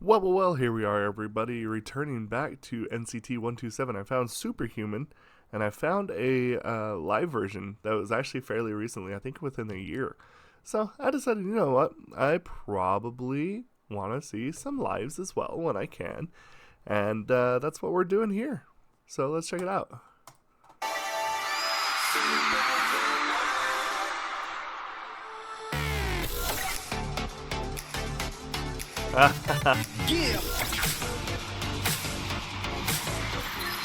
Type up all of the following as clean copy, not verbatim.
Well, here we are, everybody, returning back to NCT 127. I found Superhuman, and I found a live version that was actually fairly recently, I think within a year. So I decided, you know what, I probably want to see some lives as well when I can, and that's what we're doing here. So let's check it out. Yeah.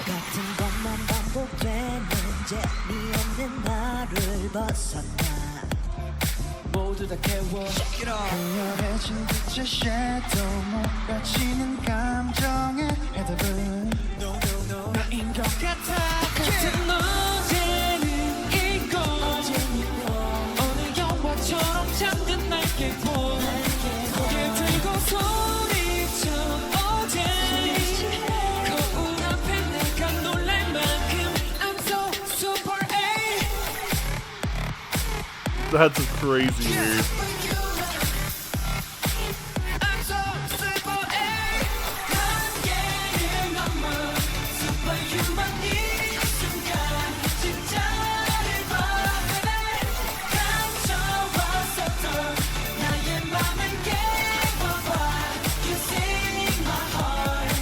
같은 것만 반복되는 재미없는 나를 벗어나 모두 다 깨워 강렬해진 빛의 shadow 몰아치는 감정의 해답은 No no no 나인 것 같아 같은 노제는 이곳 어느 영화처럼 잠든 날개 보 고개 들고 소리쳐 어제 거울 앞에 내가 놀랄 만큼 I'm so super A That's crazy weird. I'm so super A 한계를 넘어 Superhuman 이 순간 진짜를 발견해 감춰왔었던 나의 맘을 깨워봐 You sing my heart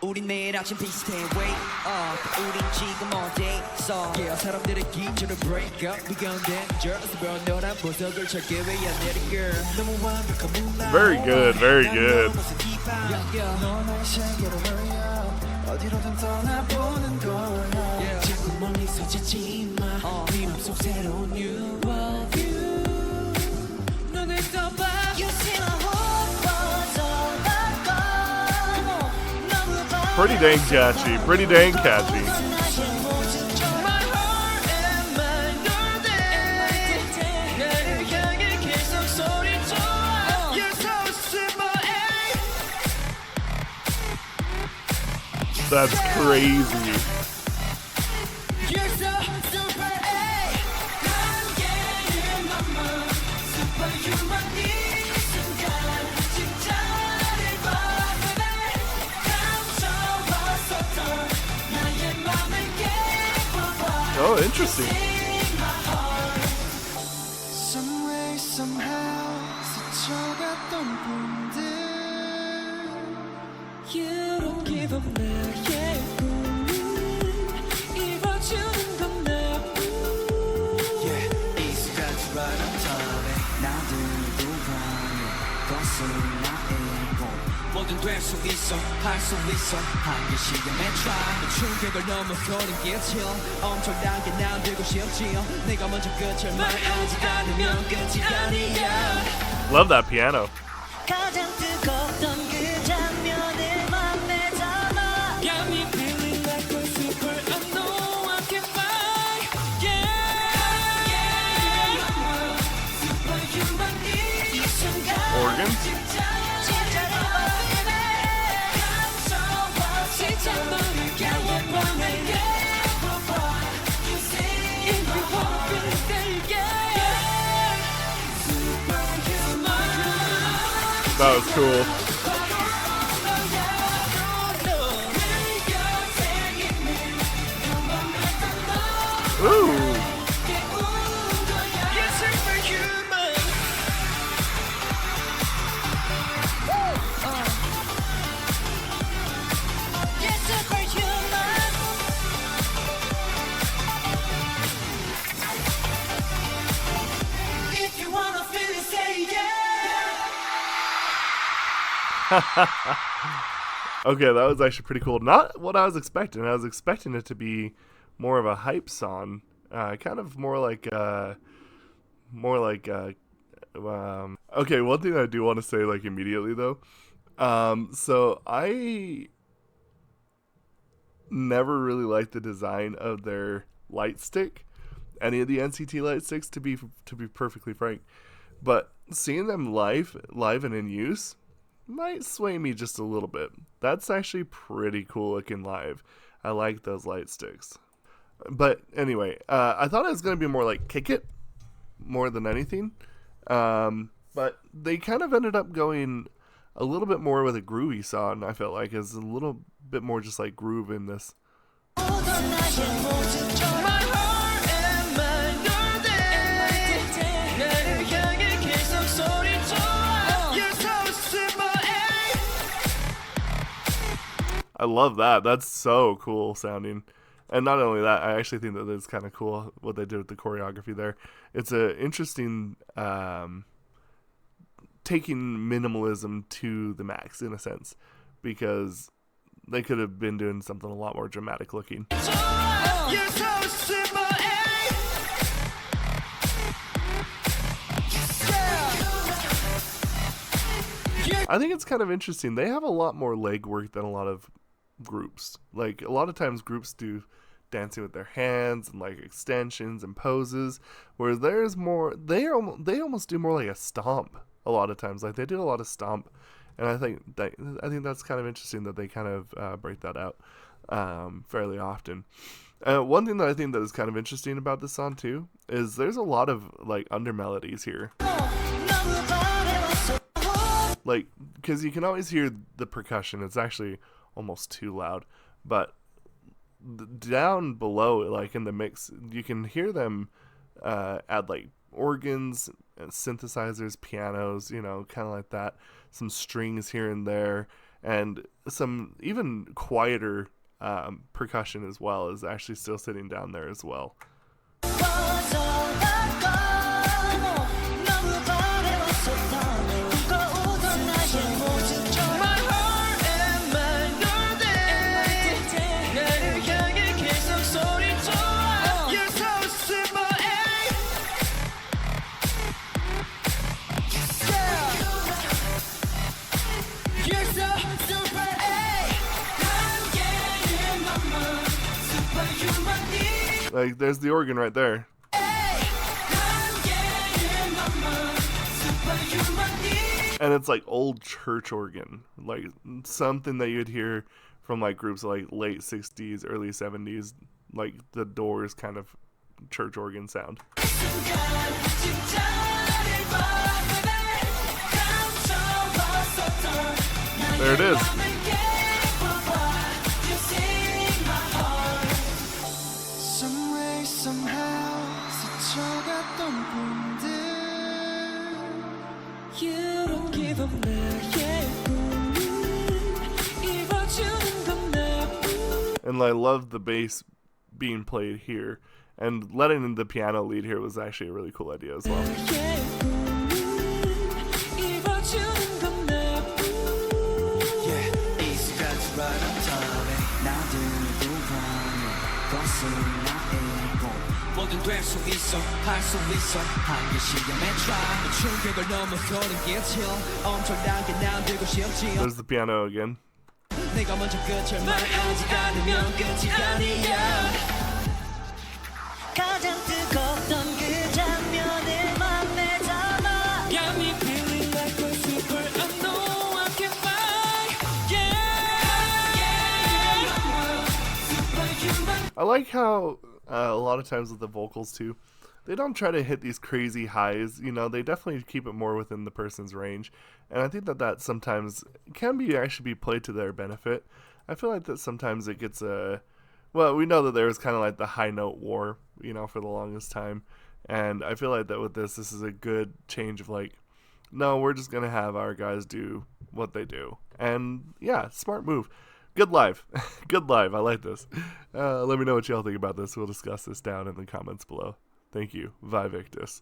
우린 매일 아침 비슷해 wake up 우린 지금 어디서 yeah 사람들의 기준을 break up We gon' dangerous burn 너란 보석을 찾기 위해 내린 girl 너무 완벽한 문화 Very good, very good. 너 나의 세계로 흘려 어디로든 떠나보는 거야 자꾸 멀리서 찾지 마네 맘속 새로운 new of you 눈을 떠봐 You see my whole world's all about God 너무 Pretty dang catchy, pretty dang catchy. My heart and mind are there 나를 향해 계속 소리쳐 You're so super A That's crazy. You're so super A 한계를 넘어 Superhuman 이 순간 진짜를 발견해 감춰왔었던 나의 맘을 깨워봐 Oh, interesting. Some way somehow 스쳐갔던 꿈들 You don't give up 나의 꿈을 이뤄주는 건 나뿐 Yeah, 이 순간 right on time 나들도 가는 것은 나의 꿈 뭐든 될 수 있어 할 수 있어 한계 시간에 try 충격을 넘어서는 길칠 엄청난 게난 되고 싶지 내가 먼저 끝을 말하지 않으면 끝이 아니야 Love that piano. 가장 뜨거웠던 그 장면을 맘에 담아 Got me feeling like a super I know I can fly Yeah Superhuman 이 순간 Organ. 진짜를 발견해 감춰와 진짜 너를 깨워봐 내게 깨워봐 You see If you want me to stay yeah Superhuman That was cool. Ooh. If you wanna feel it, say yeah. Okay, that was actually pretty cool. Not what I was expecting. I was expecting it to be more of a hype song, kind of more like. Okay, one thing I do want to say like immediately though. So I never really liked the design of their light stick, any of the NCT light sticks, to be perfectly frank. But seeing them live and in use might sway me just a little bit. That's actually pretty cool looking live. I like those light sticks. But anyway, I thought it was going to be more like Kick It more than anything. But they kind of ended up going a little bit more with a groovy song. I felt like is a little bit more just like groove in this. I love that. That's so cool sounding. And not only that, I actually think that it's kind of cool what they did with the choreography there. It's a interesting taking minimalism to the max in a sense, because they could have been doing something a lot more dramatic looking. I think it's kind of interesting. They have a lot more legwork than a lot of groups. Like a lot of times groups do dancing with their hands and like extensions and poses, whereas there's more, they almost do more like a stomp a lot of times. Like they did a lot of stomp, and I think that's kind of interesting that they kind of break that out fairly often. One thing that I think that is kind of interesting about this song too is there's a lot of like under melodies here. Like, because you can always hear the percussion. It's actually almost too loud, but down below, like in the mix, you can hear them add like organs, synthesizers, pianos, you know, kind of like that. Some strings here and there, and some even quieter percussion as well is actually still sitting down there as well. Like, there's the organ right there. And it's like old church organ, like something that you'd hear from like groups like late 60s, early 70s, like the Doors kind of church organ sound. There it is. And I love the bass being played here, and letting in the piano lead here was actually a really cool idea as well. There's the piano again. I like how a lot of times with the vocals too, they don't try to hit these crazy highs. You know, they definitely keep it more within the person's range, and I think that sometimes can be actually be played to their benefit. I feel like that sometimes it gets well, we know that there was kind of like the high note war, you know, for the longest time, and I feel like that with this is a good change of like, no, we're just gonna have our guys do what they do, and yeah, smart move. Good live. Good live. I like this. Let me know what y'all think about this. We'll discuss this down in the comments below. Thank you. Vi Victus.